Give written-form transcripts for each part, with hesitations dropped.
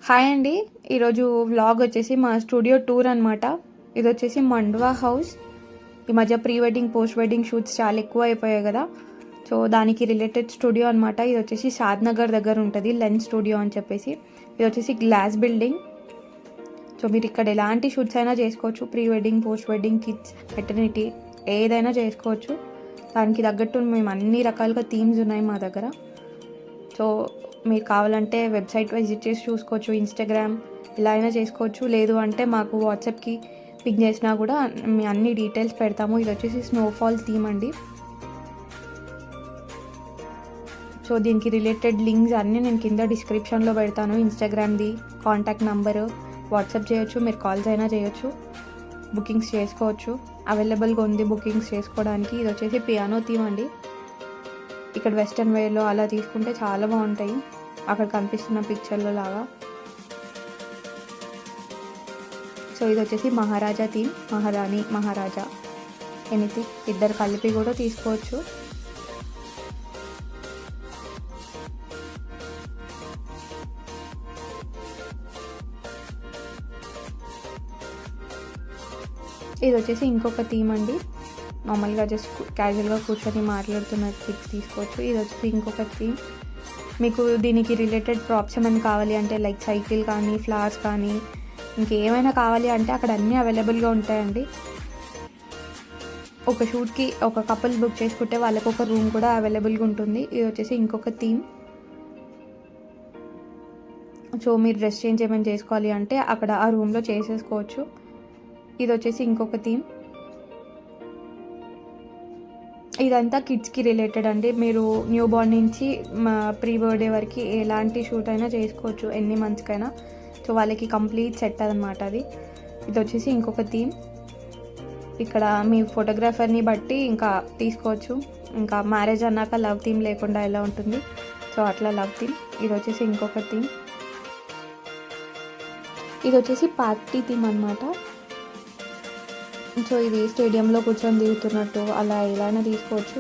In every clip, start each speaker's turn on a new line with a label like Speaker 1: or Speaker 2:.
Speaker 1: Hi అండి. ఈరోజు vlog వచ్చేసి మా స్టూడియో టూర్ అనమాట. ఇది వచ్చేసి మండ్వా హౌస్. ఈ మధ్య pre wedding post wedding shoots చాలా ఎక్కువ అయిపోయాయి కదా, సో దానికి రిలేటెడ్ స్టూడియో అనమాట. ఇది వచ్చేసి షాద్నగర్ దగ్గర ఉంటుంది, లెన్స్ స్టూడియో అని చెప్పేసి. ఇది వచ్చేసి గ్లాస్ బిల్డింగ్. సో మీరు ఇక్కడ ఎలాంటి షూట్స్ అయినా చేసుకోవచ్చు, pre wedding post wedding kids maternity ఏదైనా చేసుకోవచ్చు. దానికి తగ్గట్టు మేము అన్ని రకాలుగా థీమ్స్ ఉన్నాయి మా దగ్గర. సో మీరు కావాలంటే వెబ్సైట్ విజిట్ చేసి చూసుకోవచ్చు, ఇన్స్టాగ్రామ్ ఇలా అయినా చేసుకోవచ్చు. లేదు అంటే మాకు వాట్సాప్కి పింక్ చేసినా కూడా మీ అన్ని డీటెయిల్స్ పెడతాము. ఇది వచ్చేసి స్నోఫాల్ థీమ్ అండి. సో దీనికి రిలేటెడ్ లింక్స్ అన్నీ నేను కింద డిస్క్రిప్షన్లో పెడతాను. ఇన్స్టాగ్రామ్ది కాంటాక్ట్ నెంబరు, వాట్సాప్ చేయొచ్చు, మీరు కాల్స్ అయినా చేయొచ్చు, బుకింగ్స్ చేసుకోవచ్చు. అవైలబుల్గా ఉంది బుకింగ్స్ చేసుకోవడానికి. ఇది వచ్చేసి పియానో థీమ్ అండి. ఇక్కడ వెస్ట్రన్ వేర్లో అలా తీసుకుంటే చాలా బాగుంటాయి, అక్కడ కనిపిస్తున్న పిక్చర్లో లాగా. సో ఇది వచ్చేసి మహారాజా థీమ్, మహారాణి మహారాజా ఎనీథింగ్ ఇద్దరు కలిపి కూడా తీసుకోవచ్చు. ఇది వచ్చేసి ఇంకొక థీమ్ అండి. నార్మల్గా జస్ట్ క్యాజువల్గా కూర్చొని మాట్లాడుతున్న పిక్స్ తీసుకోవచ్చు. ఇది వచ్చేసి ఇంకొక థీమ్. మీకు దీనికి రిలేటెడ్ ప్రాప్స్ ఏమైనా కావాలి అంటే లైక్ సైకిల్ కానీ, ఫ్లవర్స్ కానీ, ఇంకేమైనా కావాలి అంటే అక్కడ అన్నీ అవైలబుల్గా ఉంటాయండి. ఒక షూట్కి ఒక కపుల్ బుక్ చేసుకుంటే వాళ్ళకి ఒక రూమ్ కూడా అవైలబుల్గా ఉంటుంది. ఇది వచ్చేసి ఇంకొక థీమ్. సో మీరు డ్రెస్ చేంజ్ ఏమైనా చేసుకోవాలి అంటే అక్కడ ఆ రూమ్లో చేసేసుకోవచ్చు. ఇది వచ్చేసి ఇంకొక థీమ్. ఇదంతా కిడ్స్కి రిలేటెడ్ అండి. మీరు న్యూ బార్న్ నుంచి ప్రీ బర్త్డే వరకు ఎలాంటి షూట్ అయినా చేసుకోవచ్చు, ఎన్ని మంత్స్కైనా. సో వాళ్ళకి కంప్లీట్ సెట్ అనమాట అది. ఇది వచ్చేసి ఇంకొక థీమ్. ఇక్కడ మీ ఫోటోగ్రాఫర్ని బట్టి ఇంకా తీసుకోవచ్చు. ఇంకా మ్యారేజ్ అన్నాక లవ్ థీమ్ లేకుండా ఎలా ఉంటుంది, సో అట్లా లవ్ థీమ్. ఇది వచ్చేసి ఇంకొక థీమ్. ఇది వచ్చేసి పార్టీ థీమ్ అనమాట. సో ఇది స్టేడియంలో కూర్చొని దిగుతున్నట్టు అలా ఎలాగైనా తీసుకోవచ్చు,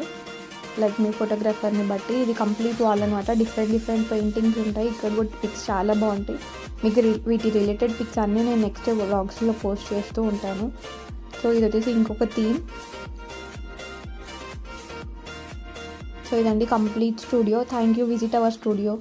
Speaker 1: లైక్ మీ ఫోటోగ్రాఫర్ని బట్టి. ఇది కంప్లీట్ వాల్ అనమాట. డిఫరెంట్ పెయింటింగ్స్ ఉంటాయి. ఇక్కడ కూడా పిక్స్ చాలా బాగుంటాయి. మీకు వీటి రిలేటెడ్ పిక్స్ అన్నీ నేను నెక్స్ట్ వ్లాగ్స్లో పోస్ట్ చేస్తూ ఉంటాను. సో ఇది వచ్చేసి ఇంకొక థీమ్. సో ఇదండి complete studio. Thank you, visit our studio.